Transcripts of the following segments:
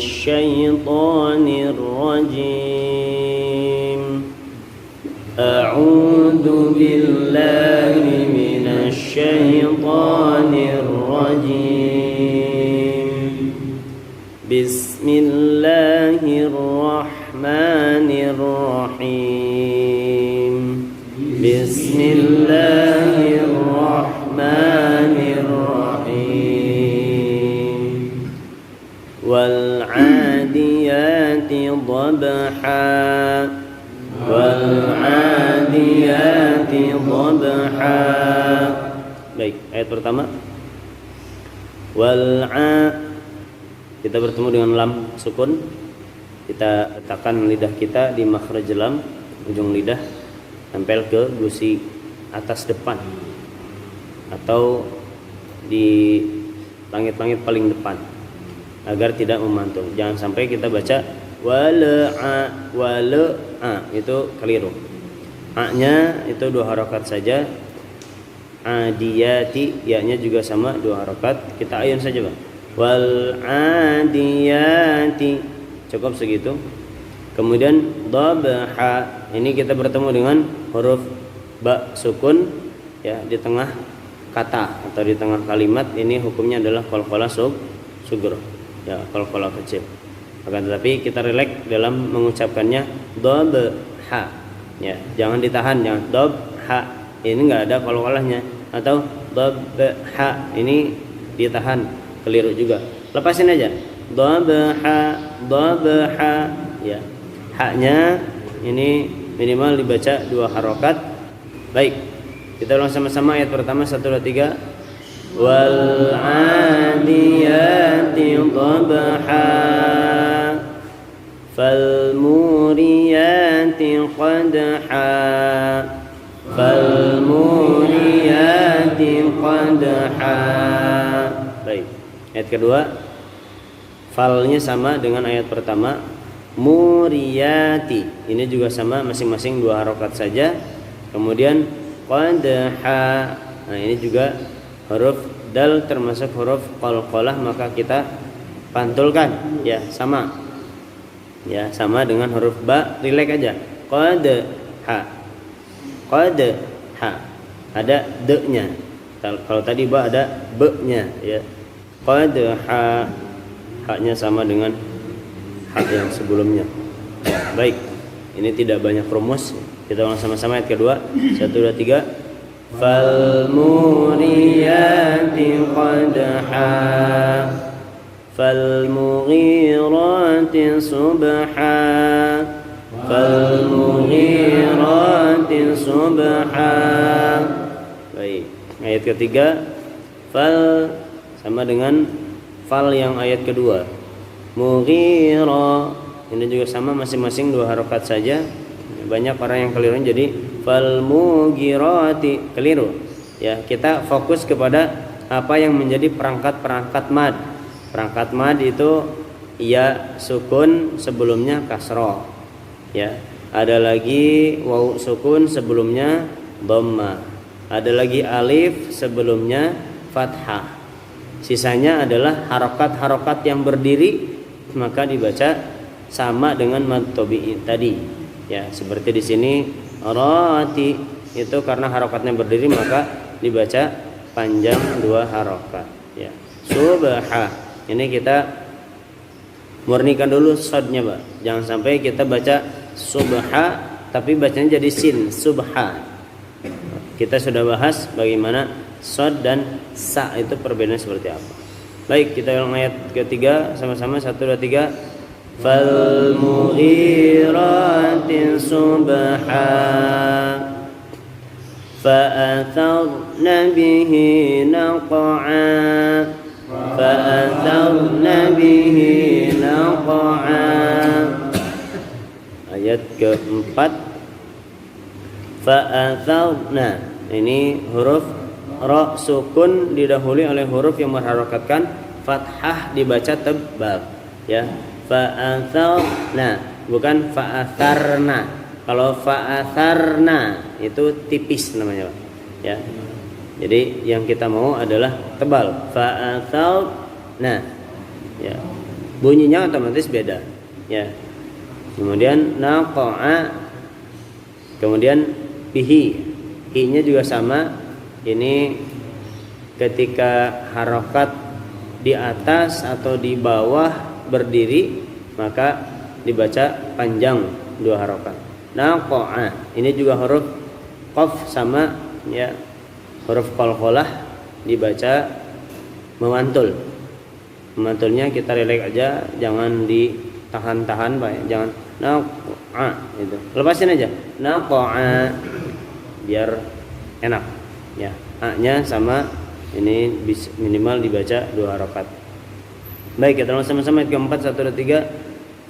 الشيطان الرجيم أعوذ بالله من الشيطان الرجيم بسم الله الرحمن الرحيم بسم الله الرحمن الرحيم والعاديات ضبحا والعاديات ضبحا. Baik, ayat pertama. Kita bertemu dengan lam sukun. Kita letakkan lidah kita di makhraj lam, ujung lidah tempel ke gusi atas depan atau di langit-langit paling depan agar tidak memantul. Jangan sampai kita baca wala'a itu keliru. A-nya itu 2 harakat saja. Adiyati, ya-nya juga sama 2 harakat. Kita ayun saja, Bang. Wal adiyati, cukup segitu. Kemudian dhabha, ini kita bertemu dengan huruf ba sukun ya di tengah kata atau di tengah kalimat. Ini hukumnya adalah qalqalah sughra ya, qalqalah kecil. Akan tetapi kita rileks dalam mengucapkannya dhabha ya, jangan ditahan, jangan dhabha ini enggak ada qalqalahnya, atau dhabha ini ditahan, keliru juga. Lepasin aja dhabha ya. Haknya ini minimal dibaca 2 harokat. Baik, kita ulang sama-sama ayat pertama 1, 2, 3. Wal adiyati dhabha fal muriyati qadha fal muriyati qadha. Baik, ayat kedua falnya sama dengan ayat pertama. Muriyati, ini juga sama, masing-masing 2 harokat saja. Kemudian qadha, nah ini juga huruf dal termasuk huruf qalqalah, maka kita pantulkan ya, sama dengan huruf ba, rileks aja. Qadha, ada de-nya. Kalau tadi ba ada be-nya ya. Qadha, haknya sama dengan hak yang sebelumnya. Baik, ini tidak banyak rumus. Kita ulang sama-sama ayat kedua 1, 2, 3. Fal muriyati qadha fal mughirati subha fal mughirati subha. Baik, ayat ketiga fal sama dengan fal yang ayat kedua. Mughira, ini juga sama, masing-masing 2 harokat saja. Banyak orang yang keliru jadi fal mughirati, keliru ya. Kita fokus kepada apa yang menjadi perangkat mad. Perangkat mad itu ya sukun sebelumnya kasroh ya, ada lagi waw sukun sebelumnya dhamma, ada lagi alif sebelumnya fathah. Sisanya adalah harokat-harokat yang berdiri, maka dibaca sama dengan mad tabi'i tadi ya. Seperti di sini rati, itu karena harokatnya berdiri maka dibaca panjang 2 harokat ya. Subha, ini kita murnikan dulu sodnya, Pak. Jangan sampai kita baca subha tapi bacanya jadi sin, subha. Kita sudah bahas bagaimana sod dan sa itu perbedaannya seperti apa. Baik, kita ulang ayat ketiga sama-sama 1, 2, 3. Fal mughirati subha fa atharna bihi naq'a fa atharna bihi naq'a. Ayat keempat fa atharna, ini huruf ra sukun didahului oleh huruf yang berharokatkan fathah, dibaca tebal ya. Fa'atharna, bukan fa'atharna. Kalau fa'atharna itu tipis namanya, Pak ya. Jadi yang kita mau adalah tebal. Fa'atharna ya. bunyinya otomatis beda, ya. Kemudian naqa'a, kemudian bihi, i-nya juga sama. Ini ketika harokat di atas atau di bawah berdiri maka dibaca panjang 2 harokat. Naqa'a, ini juga huruf qaf sama, ya. Huruf qalqalah dibaca memantul. Memantulnya kita relax aja, jangan ditahan-tahan, Pak, ya. Jangan naqa'a itu. Lepasin aja. Naqa'a biar enak, ya. A-nya sama, ini minimal dibaca 2 harokat. Baik, kita langsung sama-sama ayat keempat, 1 2 3.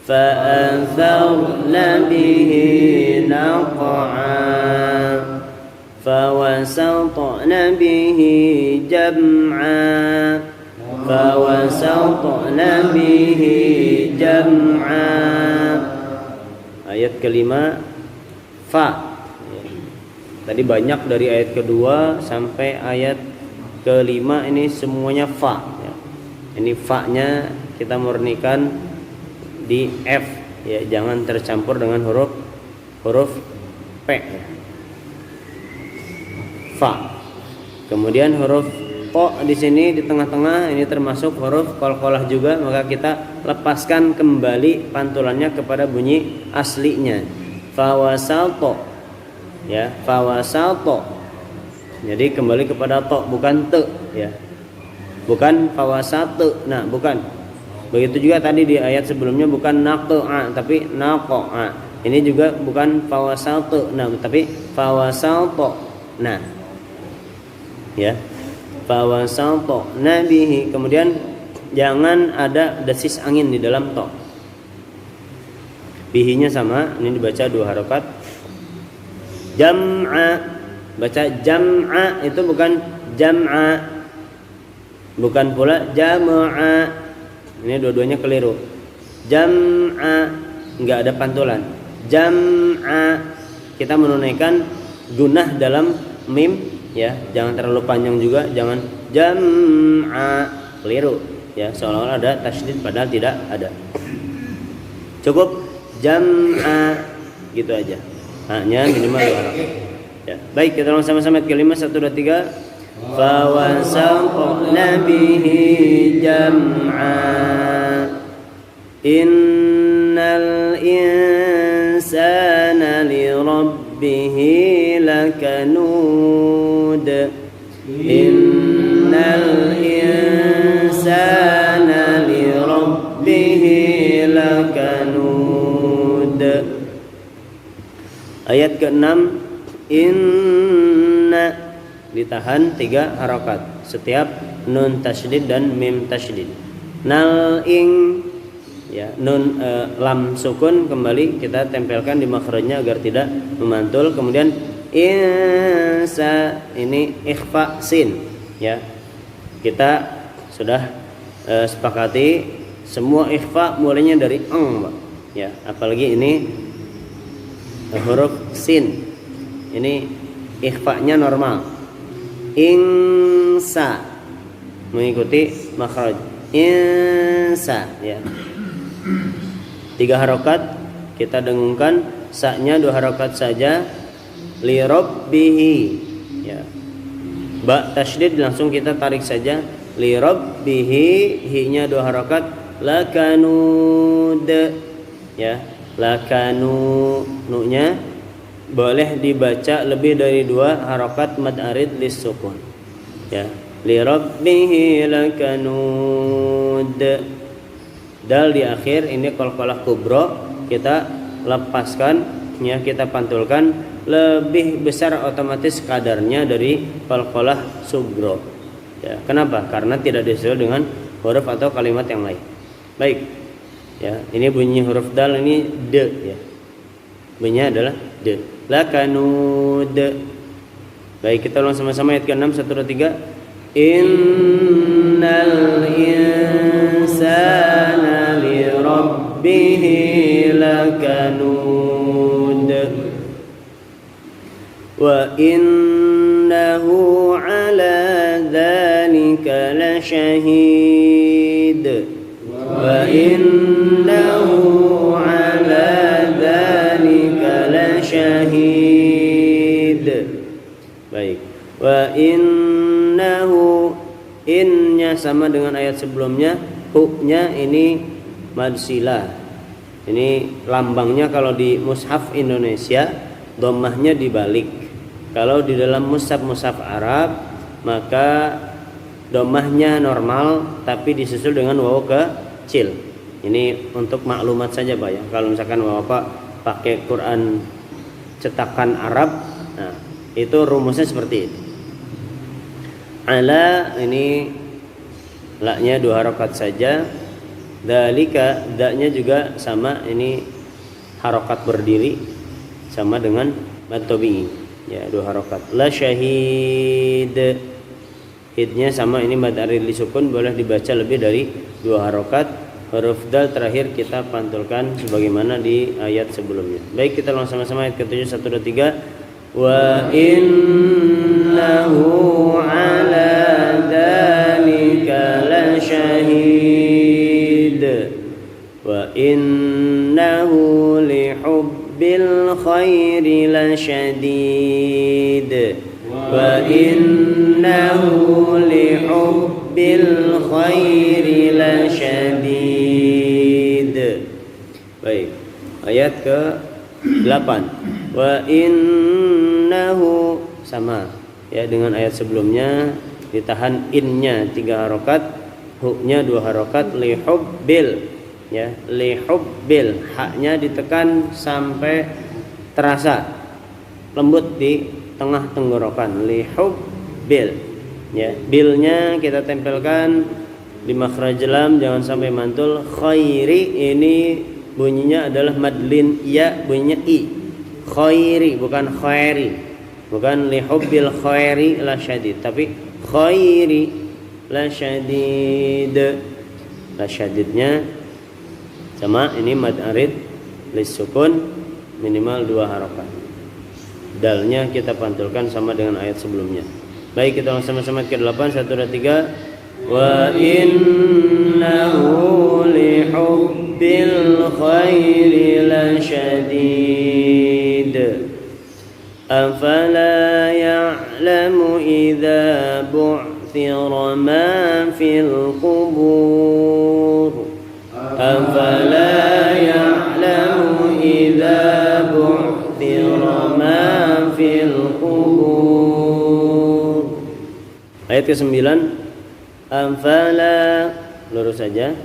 Fa'atharna bihi naqa'a fawasatna bihi jam'a fawasatna bihi jam'a. Ayat kelima fa. Tadi banyak dari ayat kedua sampai ayat kelima ini semuanya fa, ya. Ini fa-nya kita murnikan di F, ya, jangan tercampur dengan huruf P, ya. Fa. Kemudian huruf po di sini di tengah-tengah ini termasuk huruf qalqalah juga, maka kita lepaskan kembali pantulannya kepada bunyi aslinya. Fawasalto, ya, fawasalto. Jadi kembali kepada to, bukan te, ya. Bukan fawasatu. Nah, bukan. Begitu juga tadi di ayat sebelumnya bukan naqa'a tapi naqa'a. Ini juga bukan fawasatu, nah, tapi fawasalto. Nah, ya. Fawasalto nabihi. Kemudian jangan ada desis angin di dalam to. Bihinya sama, ini dibaca 2 harokat. Jam'a, baca jam'a, itu bukan jam'a, bukan pula jama'a. Ini dua-duanya keliru. Jam'a enggak ada pantulan. Jam'a kita menunaikan gunah dalam mim, ya. Jangan terlalu panjang juga, jangan jam'a, keliru, ya. Seolah-olah ada tasydid padahal tidak ada. Cukup jam'a gitu aja. Hanya minimal 2 harokat. Ya. Baik, kita langsung sama-sama ayat kelima, 1 2 3. Fawasaqna bihi jam'a innal insana li rabbihi lakanud innal insana li rabbihi lakanud. Ayat ke-6, inna ditahan 3 harokat setiap nun tasydid dan mim tasydid. Nal ing, ya, nun lam sukun kembali kita tempelkan di makhrajnya agar tidak memantul. Kemudian insa ini ikhfa sin, ya. Kita sudah sepakati semua ikhfa mulainya dari eng, Pak, ya. Apalagi ini huruf sin. Ini ikhfa-nya normal. Insa mengikuti makhraj insa, ya. 3 harokat kita dengungkan, sa-nya 2 harokat saja. Li rabbihi, ya. Ba tasydid langsung kita tarik saja. Li rabbihi, hi-nya 2 harokat. Lakanud, ya. Lakanu, nu-nya boleh dibaca lebih dari 2 harokat mad arid lis sukun, ya. Li rabbihi lakanud. Dal di akhir ini qalqalah kubra kita lepaskan, ya, kita pantulkan lebih besar otomatis kadarnya dari qalqalah sugro, ya. Kenapa? Karena tidak disesuaikan dengan huruf atau kalimat yang lain. Baik, ya, ini bunyi huruf dal ini de, ya. Bunyinya adalah de. Lakanud. Baik, kita ulang sama-sama ayat ke-6, 1 2 3. Innal insana li rabbihi lakanud wa innahu ala dzalika lasyahid wa innahu ala dzalika lasyahid. Baik. Wa innahu, innya sama dengan ayat sebelumnya, hu-nya ini madsilah. Ini lambangnya kalau di mushaf Indonesia dhammahnya dibalik. Kalau di dalam mushaf Arab maka dhammahnya normal tapi disusul dengan waw kecil. Ini untuk maklumat saja Pak ya. Kalau misalkan Bapak pakai Quran cetakan Arab, nah itu rumusnya seperti itu. Ala ini la-nya 2 harokat saja. Dalika, da-nya juga sama, ini harokat berdiri sama dengan mad tabi'i ya, 2 harokat. La syahid, hidnya sama, ini mad arid li sukun, boleh dibaca lebih dari 2 harokat. Huruf dal terakhir kita pantulkan sebagaimana di ayat sebelumnya. Baik, kita langsung sama-sama ayat ke-7, 1, 2, 3. Wa innahu ala dzalika lasyahid wa innahu lihubbil khairi lasyadid wa innahu lihubbil khairi lasyadid. Baik, ayat ke-8. Wa innahu sama ya dengan ayat sebelumnya, ditahan innya 3 harokat, hu-nya 2 harokat. Lihubbil ya, lihubbil, haknya ditekan sampai terasa lembut di tengah tenggorokan. Lihubbil ya, bilnya kita tempelkan di makhraj lam, jangan sampai mantul. Khairi ini bunyinya adalah madlin ya, bunyinya i. Khairi bukan khairi, bukan lihubbil khairi la syadid, tapi khairi la syadid. La syadidnya sama, ini mad arid lis sukun minimal 2 harokat. Dalnya kita pantulkan sama dengan ayat sebelumnya. Baik, kita langsung sama-sama ke-8, 1, 2, 3. Wa innahu lihubbil khairi la syadid. Afala ya'lamu idza bu'thira ma fil qubur. Afala ya'lamu idza bu'thira ma fil qubur. Ayat ke-9. Afala, lurus saja,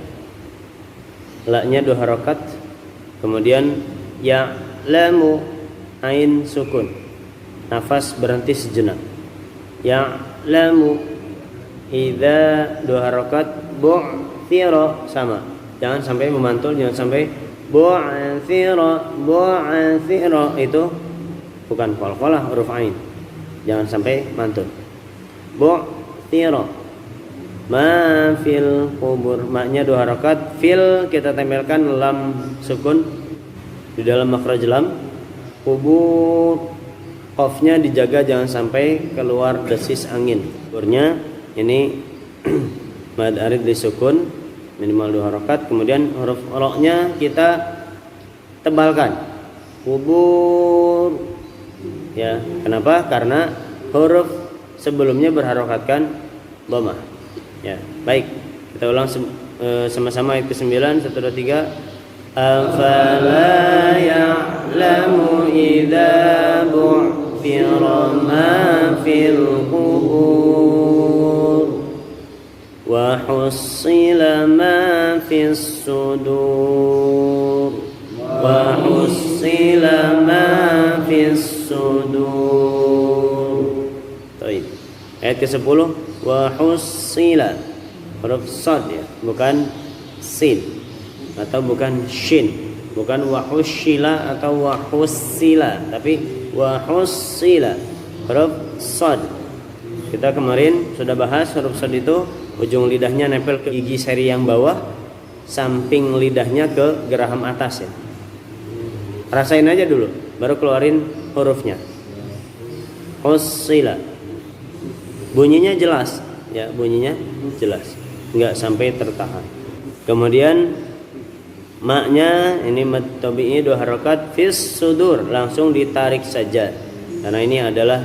la-nya 2 harokat, kemudian ya'lamu, ain sukun, nafas berhenti sejenak. Ya'lamu, idza 2 harokat, bu'thira sama, jangan sampai memantul, jangan sampai bu'thira. Bu'thira itu bukan qalqalah, huruf ain, jangan sampai mantul. Bu'thira. Ma fil kubur, ma-nya 2 harokat, fil kita tempelkan lam sukun di dalam makhraj lam. Kubur, qafnya dijaga jangan sampai keluar desis angin. Kuburnya ini mad arid disukun minimal 2 harokat, kemudian huruf ro-nya kita tebalkan. Kubur ya, kenapa? Karena huruf sebelumnya berharokatkan dhammah. Ya, baik. Kita ulang sama-sama ayat ke-9, 1, 2, 3. Afala ya'lamu idza bu'thira ma fil qubur wa hussila ma fis sudur wa hussila ma fis sudur. Baik. Ayat ke-10. Wa hussila, huruf sad ya, bukan sin atau bukan shin, bukan wa hussila atau wa hussila, tapi wa hussila, huruf sad. Kita kemarin sudah bahas huruf sad itu ujung lidahnya nempel ke gigi seri yang bawah, samping lidahnya ke geraham atas ya. Rasain aja dulu baru keluarin hurufnya. Hussila, bunyinya jelas ya, bunyinya jelas, nggak sampai tertahan. Kemudian Maknya ini mad tabi'i 2 harokat fis sudur, langsung ditarik saja. Karena ini adalah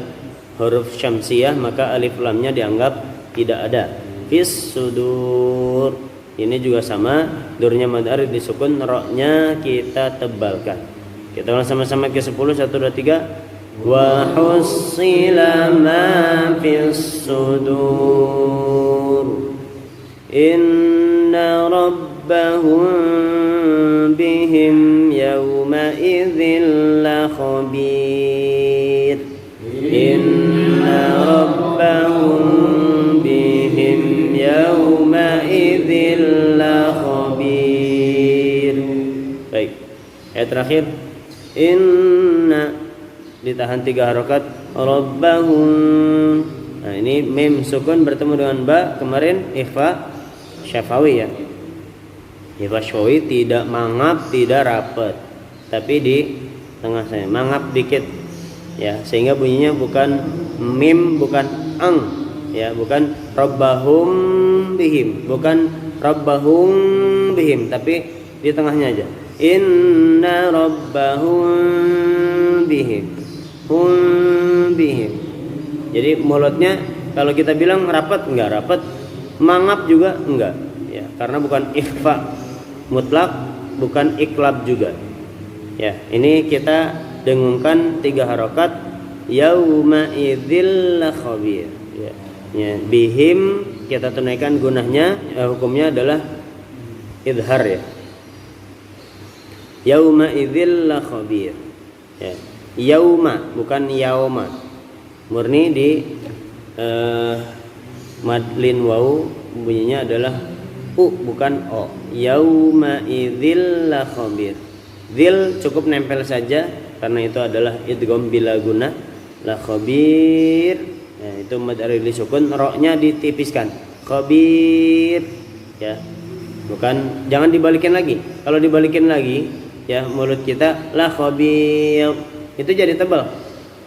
huruf syamsiyah, maka alif lamnya dianggap tidak ada. Fis sudur. Ini juga sama, durnya mad arid disukun, roknya kita tebalkan. Kita ulang sama-sama ke 10, 1 2 3. Wa hussila ma fis sudur. Inna rabbahum bihim yawma idzin la khabir. Inna rabbahum bihim yawma idzin la khabir. Baik. Ayat terakhir, inna ditahan 3 harokat, rabbahum. Nah, ini mim sukun bertemu dengan ba, kemarin ikhfa syafawi ya. Ikhfa syafawi tidak mangap, tidak rapet, tapi di tengah saya mangap dikit ya, sehingga bunyinya bukan mim, bukan ang ya, bukan rabbahum bihim, bukan rabbahum bihim, tapi di tengahnya aja. Inna rabbahum bihim, hum bihim. Jadi mulutnya kalau kita bilang rapat enggak rapat, mangap juga enggak ya, karena bukan ikhfa mutlak, bukan iklab juga ya. Ini kita dengungkan 3 harokat, yauma idzil la khabir ya. Ya, bihim kita tunaikan gunahnya, hukumnya adalah idhar ya. Yauma idzil la khabir ya. Yauma bukan yauma, murni di madlin waw, bunyinya adalah u bukan o. Yauma idzil la khabir. Dzil cukup nempel saja karena itu adalah idgham bila guna. La khabir ya, itu mad arid sukun, roknya ditipiskan. Khabir ya. Bukan, jangan dibalikin lagi. Kalau dibalikin lagi ya, mulut kita la khabir itu jadi tebal.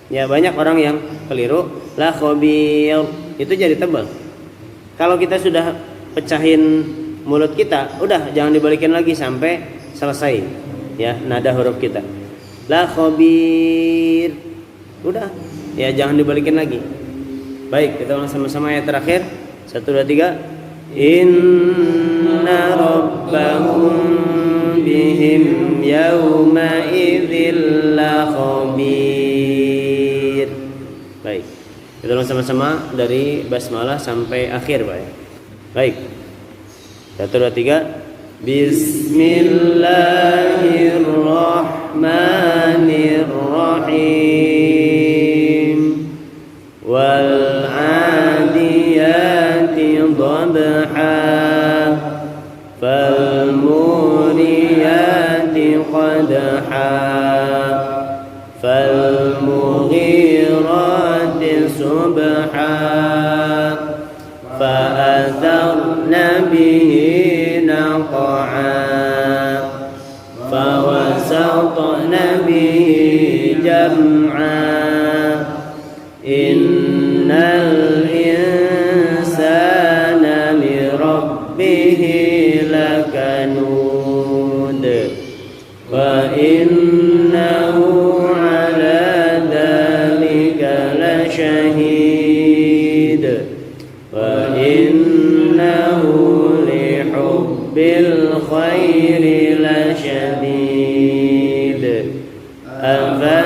Ya, banyak orang yang keliru, la khabir itu jadi tebal. Kalau kita sudah pecahin mulut kita, udah jangan dibalikin lagi sampai selesai ya nada huruf kita. La khabir. Udah, ya jangan dibalikin lagi. Baik, kita ulang sama-sama ayat terakhir. 1 2 3. Inna rabbahum bihim yawma idzil la khabir. Baik, kita ulang sama-sama dari basmalah sampai akhir, Pak ya. Baik, 1 2 3. Bismillahirrahmanirrahim. Wal 'adiyati dhabha, fal muriyati qadha, fal mughirati subha, fa atharna bihi naq'a, fa wasatna bihi jam'a. Innal insana li rabbihi lakanud, wa innahu ala dhalika lashahid, wa innahu li hubbil khairi lashadid. Afa